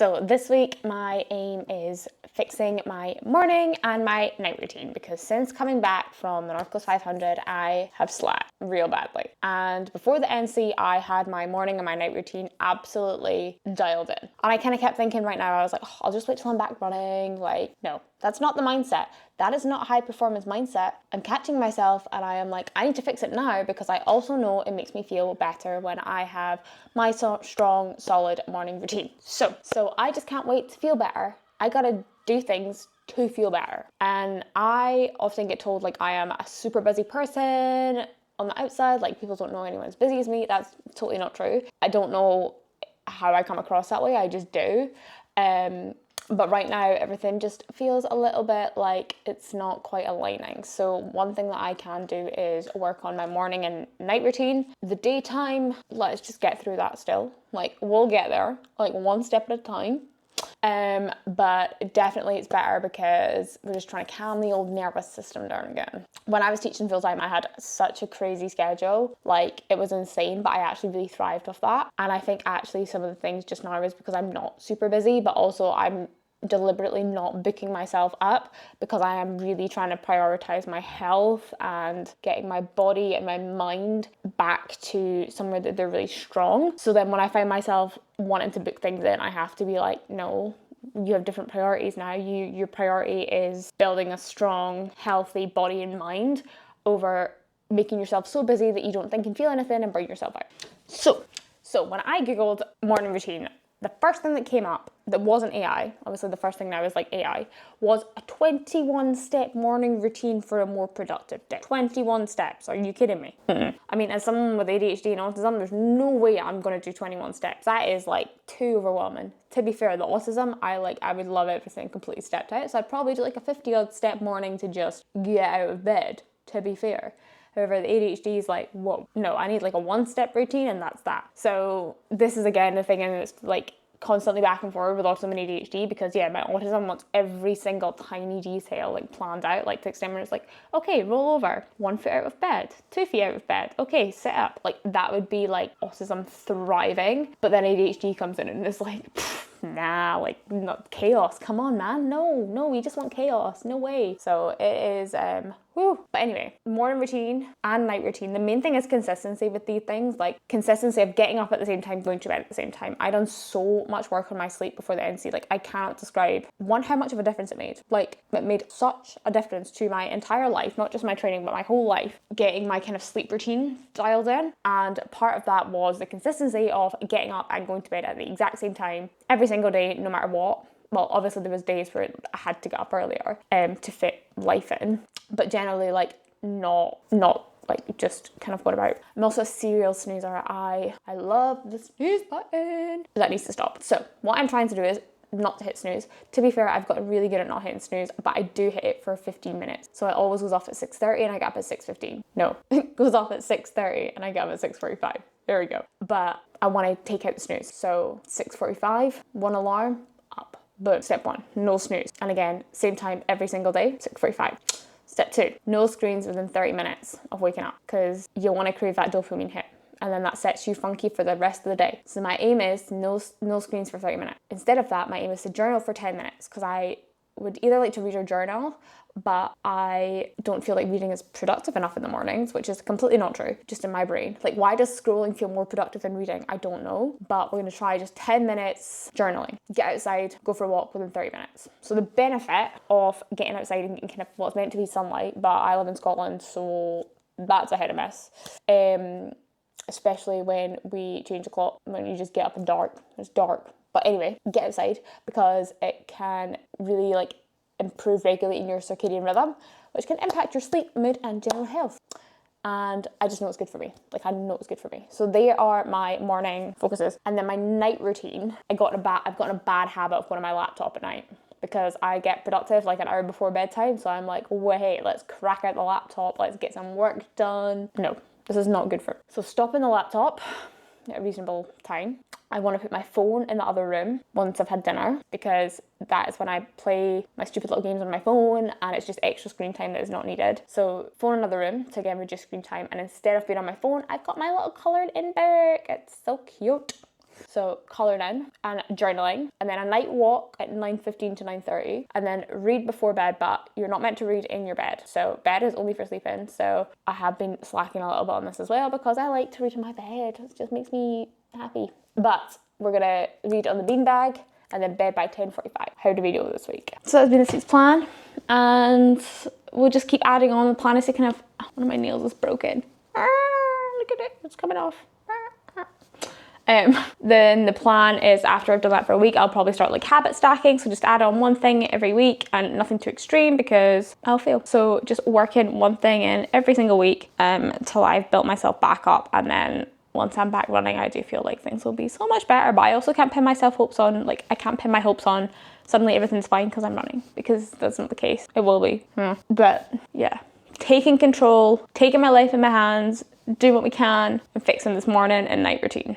So this week my aim is fixing my morning and my night routine, because since coming back from the North Coast 500 I have slacked real badly. And before the NC I had my morning and my night routine absolutely dialed in. And I kind of kept thinking right now, I was like, oh, I'll just wait till I'm back running. Like, no, that's not the mindset. That is not a high performance mindset. I'm catching myself and I am like, I need to fix it now, because I also know it makes me feel better when I have my strong, solid morning routine. So I just can't wait to feel better. I gotta do things to feel better. And I often get told like I am a super busy person on the outside, like people don't know anyone as busy as me. That's totally not true. I don't know how I come across that way, I just do. But right now everything just feels a little bit like it's not quite aligning. So one thing that I can do is work on my morning and night routine. The daytime, let's just get through that still. Like, we'll get there, like one step at a time. But definitely it's better because we're just trying to calm the old nervous system down again. When I was teaching full time, I had such a crazy schedule. Like, it was insane, but I actually really thrived off that. And I think actually some of the things just now is because I'm not super busy, but also I'm deliberately not booking myself up because I am really trying to prioritize my health and getting my body and my mind back to somewhere that they're really strong. So then when I find myself wanting to book things in, I have to be like, no, you have different priorities now. Your priority is building a strong, healthy body and mind over making yourself so busy that you don't think and feel anything and burn yourself out. So when I googled morning routine, the first thing that came up that wasn't AI, obviously the first thing now is like AI, was a 21-step morning routine for a more productive day. 21 steps, are you kidding me? I mean, as someone with ADHD and autism, there's no way I'm gonna do 21 steps. That is like too overwhelming. To be fair, the autism, I would love everything completely stepped out, so I'd probably do like a 50-odd step morning to just get out of bed, to be fair. However, the ADHD is like, whoa, no, I need like a one-step routine and that's that. So this is again the thing, and it's like constantly back and forward with autism and ADHD, because yeah, my autism wants every single tiny detail like planned out, like to extent where it's like, okay, roll over, 1 foot out of bed, 2 feet out of bed, okay, sit up. Like, that would be like autism thriving, but then ADHD comes in and it's like, nah, like, not chaos, come on man, no, we just want chaos, no way. So it is but anyway, morning routine and night routine, the main thing is consistency with these things, like consistency of getting up at the same time, going to bed at the same time. I done so much work on my sleep before the NC, like I cannot describe how much of a difference it made. Like, it made such a difference to my entire life, not just my training but my whole life, getting my kind of sleep routine dialed in. And part of that was the consistency of getting up and going to bed at the exact same time every single day, no matter what. Well, obviously there was days where I had to get up earlier to fit life in, but generally like not like just kind of what about. I'm also a serial snoozer. I love the snooze button. That needs to stop. So what I'm trying to do is not to hit snooze. To be fair, I've gotten really good at not hitting snooze, but I do hit it for 15 minutes. So it always goes off at 6:30 and I get up at 6:15. No, it goes off at 6:30 and I get up at 6:45. There we go. But I want to take out the snooze. So 6:45, one alarm, up. Boom. Step 1, no snooze. And again, same time every single day, 6:45. Step 2, no screens within 30 minutes of waking up, because you want to crave that dopamine hit. And then that sets you funky for the rest of the day. So my aim is no screens for 30 minutes. Instead of that, my aim is to journal for 10 minutes, because I would either like to read or journal, but I don't feel like reading is productive enough in the mornings, which is completely not true, just in my brain. Like, why does scrolling feel more productive than reading? I don't know, but we're gonna try just 10 minutes journaling. Get outside, go for a walk within 30 minutes. So the benefit of getting outside and getting kind of what's meant to be sunlight, but I live in Scotland, so that's a hit or miss. Especially when we change the clock, when you just get up and it's dark. But anyway, get outside, because it can really like improve regulating your circadian rhythm, which can impact your sleep, mood and general health. And I just know it's good for me. Like, I know it's good for me. So they are my morning focuses. And then my night routine, I've gotten a bad habit of going on my laptop at night, because I get productive like an hour before bedtime. So I'm like, wait, let's crack out the laptop, let's get some work done. No, this is not good for me. So stopping the laptop at a reasonable time. I want to put my phone in the other room once I've had dinner, because that is when I play my stupid little games on my phone and it's just extra screen time that is not needed. So phone in another room to again reduce screen time, and instead of being on my phone, I've got my little coloured in book. It's so cute. So colouring in and journaling, and then a night walk at 9:15 to 9:30, and then read before bed, but you're not meant to read in your bed. So bed is only for sleeping. So I have been slacking a little bit on this as well because I like to read in my bed. It just makes me happy. But we're gonna read on the beanbag and then bed by 10:45. How do we go this week? So that's been this week's plan, and we'll just keep adding on. The plan is to kind of, one of my nails is broken. Look at it, it's coming off. Then the plan is after I've done that for a week, I'll probably start like habit stacking. So just add on one thing every week and nothing too extreme because I'll fail. So just working one thing in every single week till I've built myself back up. And then once I'm back running, I do feel like things will be so much better. But I also can't pin myself hopes on, like I can't pin my hopes on suddenly everything's fine because I'm running, because that's not the case. It will be. But yeah, taking control, taking my life in my hands, doing what we can, and fixing this morning and night routine.